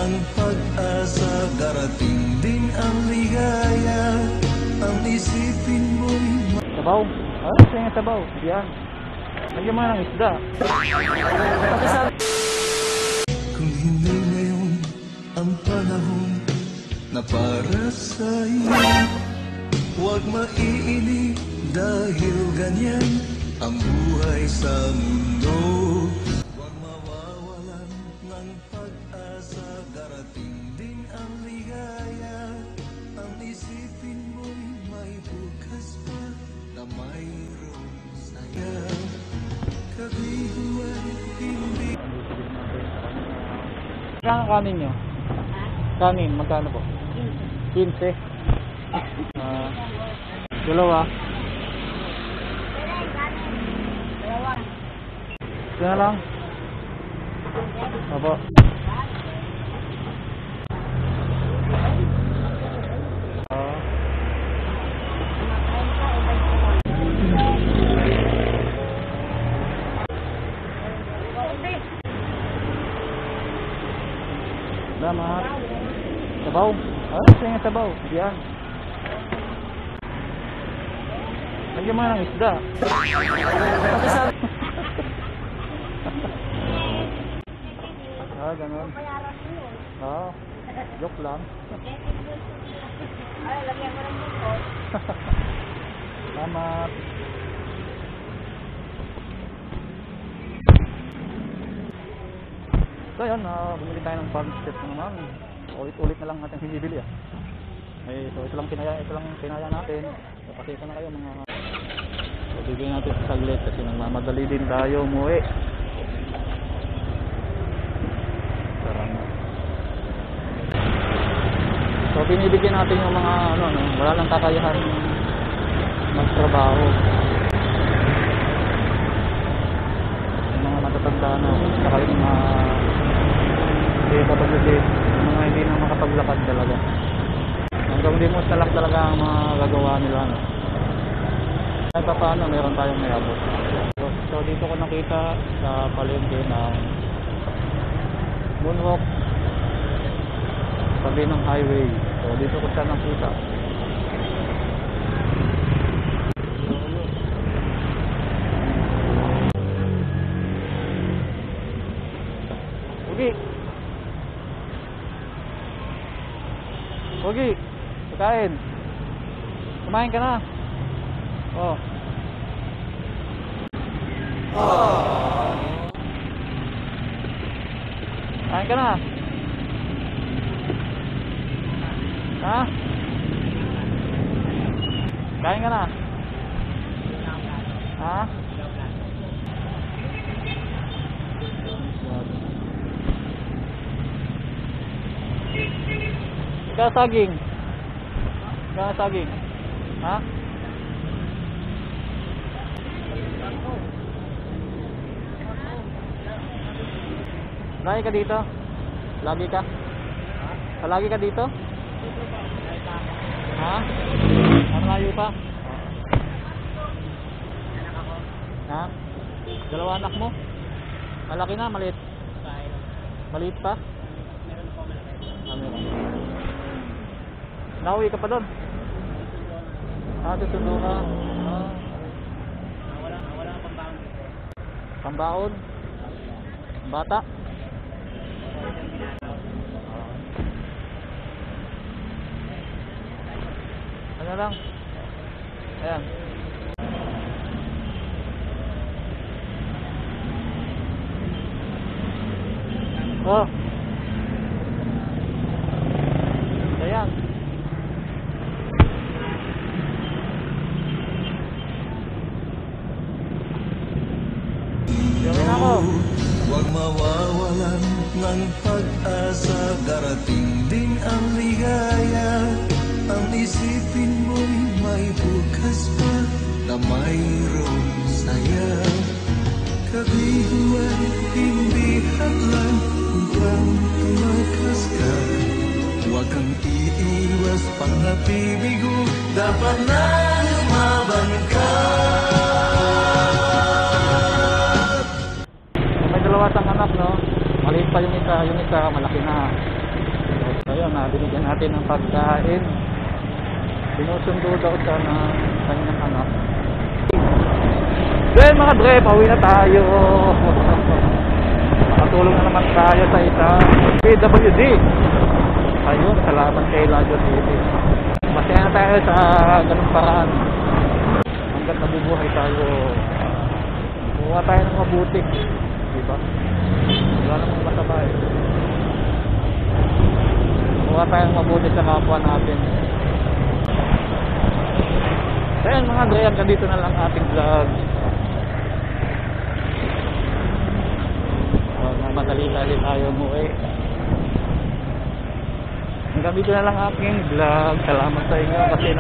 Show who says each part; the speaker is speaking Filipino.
Speaker 1: ng pag-asa, darating din ang ligaya. Ang isipin mo'y
Speaker 2: Sabaw. Ah, sige sabaw. Yan. Lagyan mo ng isda.
Speaker 1: kung hindi ngayon ang panahon na para sa iyo. Huwag maiinip dahil ganyan ang buhay sa mundo. Huwag mawawalan ng pag-asa, darating din ang ligaya. Ang isipin mo'y may bukas pa na mayroong saya. Kabihuan hindi.
Speaker 2: Magkano kanin nyo? Kanin, magkano po? 15. Dalawa. Ito na lang. Opo. Salamat. Sabaw. Ah, sige sabaw. Yan. Lagyan mo ng isda. Ah, ganun. Oo. Joke lang.
Speaker 3: Ay, lagyan mo ng bukod.
Speaker 2: Salamat. So yun, bumili tayo ng farm step naman. Ulit-ulit na lang natin bibili ah. So ito lang kinaya natin. Pasensya na kayo mga. So bibigyan natin sa saglit kasi nagmamadali din tayo umuwi. So binibigyan natin yung mga wala lang kakayahan magtrabaho. Yung mga matatanda na, saka yung mga mga hindi na makapaglakad talaga. Hanggang limos na lang talaga ang mga gagawa nila. Kahit pa paano, meron tayong mayabot. So dito ko nakita sa palengke ng moonwalk sabi ng highway. So dito ko siya nakita. Pogi, pagkain. Kumain ka na. Oh. Kain ka na. Ha? Kain ka na. Ha? Saging. Saging. Ha? Lagi ka dito? Lagi ka? Palagi ka dito? Ha? Malayo pa? Ha? Dalawa anak mo? Malaki na, maliit? Maliit pa? Meron. Nauwi ka pa doon? Susundo ka? Wala pambaon. Pambaon? Bata? Ano lang? Ayan. Oh. Ayan. Gawin ako.
Speaker 1: Huwag mawawalan ng pag-asa, darating din ang ligaya. Ang isipin mo'y may bukas pa na mayroong saya. Kabihuan hindi hadlang upang tumakas ka. Huwag kang iiwas pang napibigo, dapat na lumaban ka.
Speaker 2: May dalawa sang anak, no? Maliit pa yung isa malaki na. Ayun, binigyan natin ng pagkain. Sinusundo daw siya ng kanyang anak. Then mga dre, pauwi na tayo. Nakatulong na naman tayo sa isang PWD. Ayun, salamat kay Lajo TV. Masaya na tayo sa ganung paraan. Hanggat nabubuhay tayo, buha tayo ng mabuti. Diba? Wala namang masama eh. Buha tayo ng mabuti sa kapwa natin. So yan mga dre, hanggang dito na lang ating vlog. Madali-dali tayo umuwi. Hanggang dito na lang aking vlog. Salamat sa inyo kasi